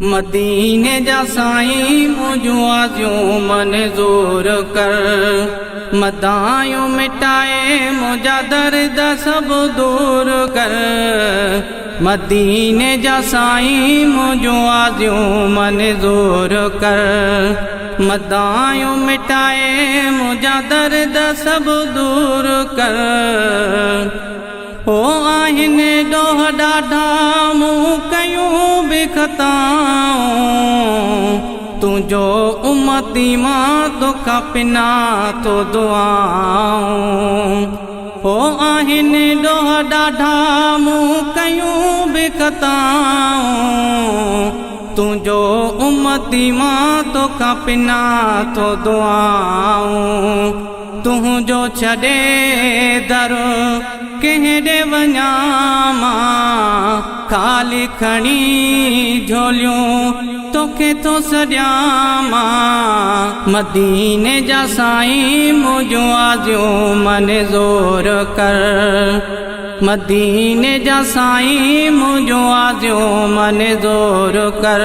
मदीने जा साईं मुंहिंजूं आजियूं मंज़ूर कर, मदायूं मिटाए मुंहिंजा दर्द सभु दूर कर। मदीने जा साईं मुंहिंजूं आजियूं मंज़ूर कर, मदायूं मिटाए मुंहिंजा दर्द सभु दूर कर। ओ आहिनि ॾोह ॾाढा मूं कयूं बि ख़ताऊं, तुंहिंजो उम्मती मां तोखां पिना तो दुआऊं। ओ आहिनि ॾोह ॾाढा मूं कयूं बि ख़ताऊं, तुंहिंजो उम्मती मां तोखां पिना तो दुआऊं। तुंहिंजो छॾे दर कंहिं ॾे वञा मां, ख़ाली खणी झोलियूं तोखे थो सॾियां मां। मदीने जा साईं मुंहिंजूं आजियूं मंज़ूर कर, मदीने जा साईं मुंहिंजूं आजियूं मंज़ूर कर।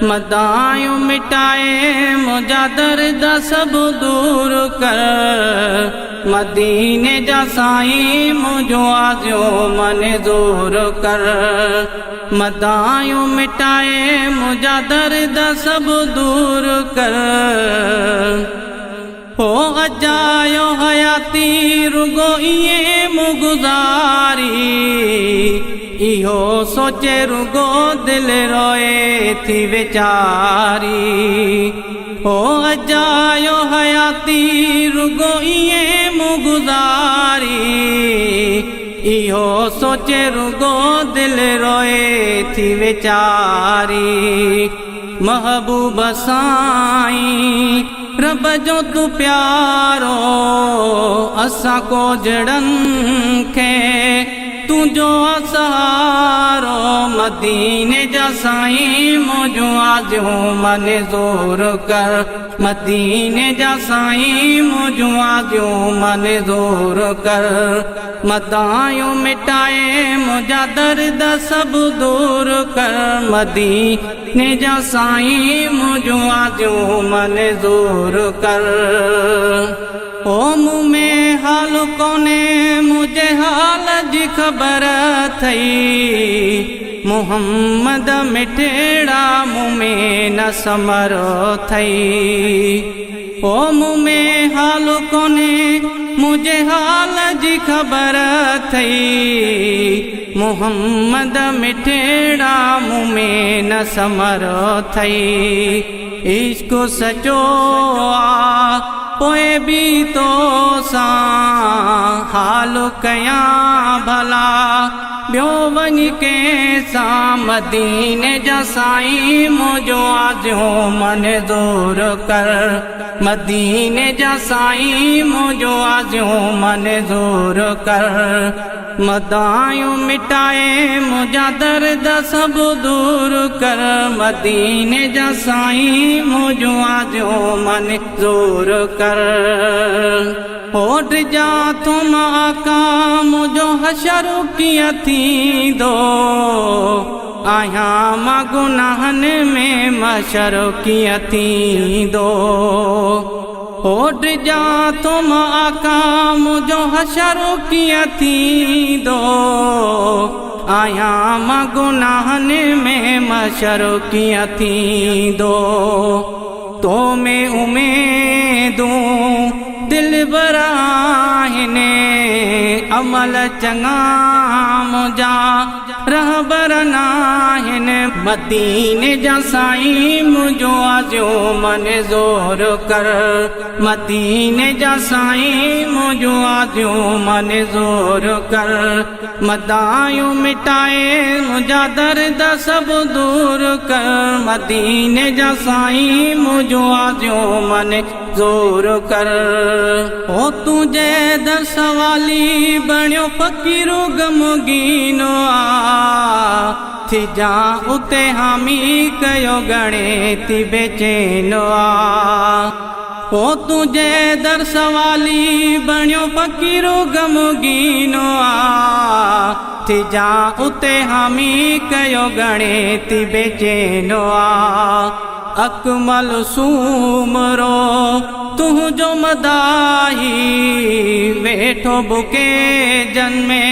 मदायूं मिटाए मुंहिंजा दर्द सभु दूर कर। मदीने जा साईं मुंहिंजूं आजियूं मंज़ूर कर, मदायूं मिटाए मुंहिंजा दर्द सभु दूर कर। ओ अजायो हयाती रुगो इएं मूं गुज़ारी, इहो सोचे रुगो दिल रोए थी वीचारी। ओ अजायो हयाती रुगो इएं मूं गुज़ारी, इहो सोचे रुगो दिल रोए थी वीचारी। महबूब साईं रब जो तू प्यारो, असां को जड़नि खे तुंहिंजो सहारो। मदीने जा साईं मुंहिंजूं आजियूं मंज़ूर कर, मदीने जा साईं मुंहिंजूं आजियूं मंज़ूर कर। मदायूं मिटाए मुंहिंजा दर्द सभु दूर कर। मदीने जा साईं मुंहिंजूं आजियूं मंज़ूर कर। ओ मूं में हाल कोने मुझे हाल जी ख़बर थई, मुहम्मद मिठड़ा मूं में न समर थई। ओ मूं में हाल कोने मुझे हाल जी ख़बर थई, मुहम्मद मिठड़ा मूं में न समर थई। इश्क सचो आ पोए भी तो सां हाल कयां भला, ॿियो वञी कंहिंसां। मदीने जा साईं मुंहिंजूं आजियूं मंज़ूर कर, मदीने जा साईं मुंहिंजूं आजियूं मंज़ूर कर। मदायूं मिटाए मुंहिंजा दर्द सभु दूर कर। मदीने जा साईं मुंहिंजूं आजियूं मंज़ूर कर। होठ जा तुम आका मुंहिंजो हशर कीअं थींदो, आहियां मां गुनाहनि में मशर कीअं थींदो। होठ जा तुम आका मुंहिंजो हशर कीअं थींदो, आहियां मां गुनाहनि में मशर कीअं थींदो। तो में उमेदूं दिल बराहिने, अमल चङा मुंहिंजा रहबर नाहिनि। मदीने जा साईं मुंहिंजूं आजियूं मंज़ूर कर, मदीने जा साईं मुंहिंजूं आजियूं मंज़ूर कर। मदायूं मिटाए मुंहिंजा दर्द सभु दूर कर। मदीने जा साईं मुंहिंजूं आजियूं मंज़ूर कर। ओ तुंहिंजे दर सवाली बणियो फ़क़ीरु ग़मगीनो आ, थी जा उते हामी कयो घणे थी बेचैनो आ। ओ तुझे दर सवाली बणियो फ़कीरो गमगीनो आ थी जा उते हामी कयो गणे थी बेचैनो आ अकमल सूमरो तुझो मदाही वेठो बुके जन्मे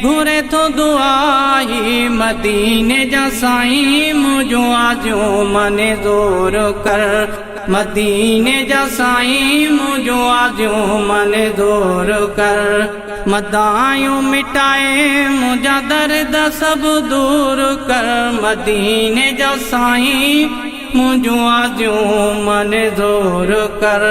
घुरे थो दुआई मदीने जा साईं मुझो आजो मने ज़ोर कर मदीने जा साईं मुझो आजो मने ज़ोर कर मदायूं मिटाए मुझा दर्द सब दूर कर मदीने जा साईं मुझो आजो मने ज़ोर कर।